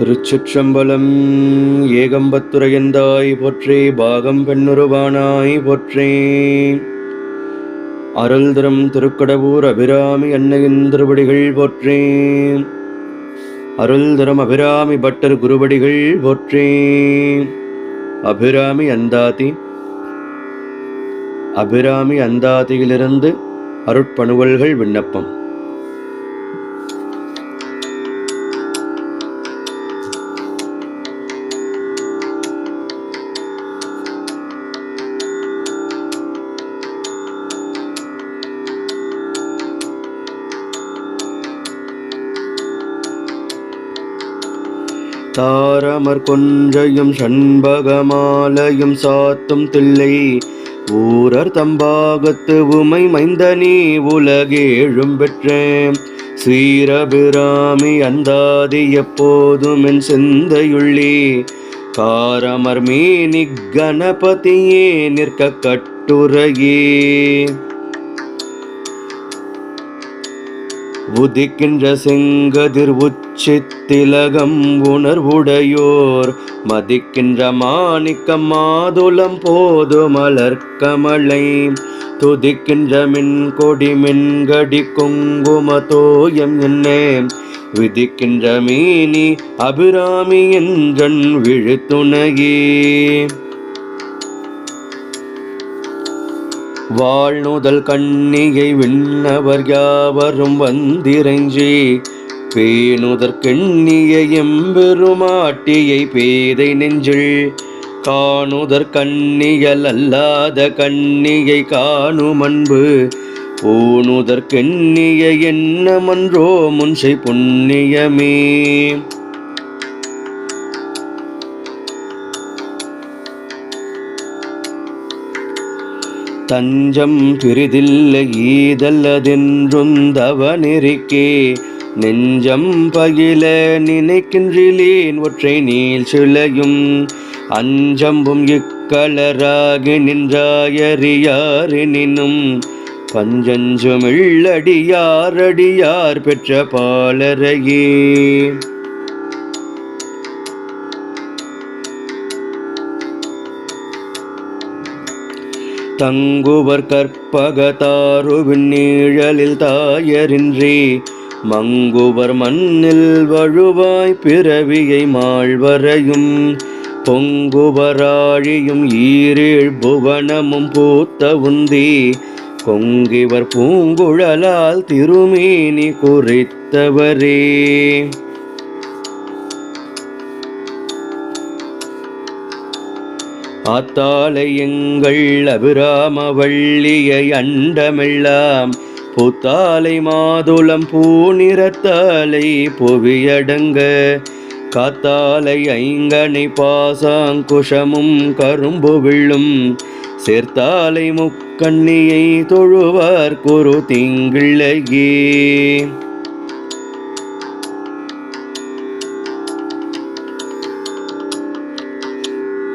திருச்சிற்றம்பலம். ஏகம்பத்துரையந்தாய் போற்றே, பாகம் பெண்ணுருவானாய் போற்றே. அருள் தரும் திருக்கடவூர் அபிராமி அன்னையின் திருவடிகள் போற்றே. அருள் தரும் அபிராமி பட்டர் குருவடிகள் போற்றே. அபிராமி அந்தாதி. அபிராமி அந்தாதியிலிருந்து அருட்பணுவல்கள் விண்ணப்பம். தாரமர் கொன்றையும் சண்பகமாலையும் சாத்தும் தில்லை ஊரர் தம்பாகத்து உமை மைந்தனி உலகேழும் பெற்றேன் ஸ்ரீரபிராமி அந்தாதி எப்போதும் என் சிந்தையுள்ளே காரமர் மீனி கணபதியே நிற்க கட்டுரையே உதிக்கின்ற செங்கதிர் உச்சித்திலகம் உணர்வுடையோர் மதிக்கின்ற மாணிக்கம் மாதுளம் போது மலர்கமலை துதிக்கின்ற மின்கொடி மின்கடி குங்கும தோயம் என்னே விதிக்கின்ற மீனி அபிராமி என்றன் விழுத்துணையே வாழ்நுதல் கண்ணியை விண்ணவர் யாவரும் வந்திரைஞ்சி பேணுதற் கண்ணிய எம்பெருமாட்டியை பேதை நெஞ்சில் காணுதற் கண்ணியல் அல்லாத கண்ணியை காணும் அன்பு பூணுதற் கண்ணிய என்னமன்றோ முன்சை புண்ணியமே. தஞ்சம் பிரிதில்லை ஈதல்லதென்றுந்தவ நெறிக்கே நெஞ்சம் பகில நினைக்கின்றிலேன் ஒற்றை நீள் சிலையும் அஞ்சம்பும் இக்களராகி நின்றாயறியாரெனினும் பஞ்சஞ்சுமில்லடியாரடியார் பெற்ற பாலரையே. தங்குவர் கற்பகதாருவின் நீழலில் தாயரின்றி மங்குவர் மண்ணில் வழுவாய் பிறவியை மாழ்வரையும் பொங்குவராழியும் ஈரேழ் புவனமும் பூத்த உந்தி கொங்கிவர் பூங்குழலால் திருமேனி குறித்தவரே. ஆத்தாலை எங்கள் அபிராம வள்ளியை அண்டமெல்லாம் பூத்தாலை மாதுளம் பூநிறத்தாலை புவியடங்க காத்தாலை ஐங்கனை பாசாங்குஷமும் கரும்பு விழும் சேர்த்தாலை முக்கண்ணியை தொழுவார் குரு திங்கிள்ளையே.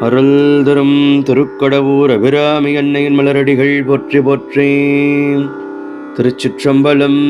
அருள் தரும் திருக்கடவூர் அபிராமி அன்னையின் மலரடிகள் போற்றி போற்றி. திருச்சிற்றம்பலம்.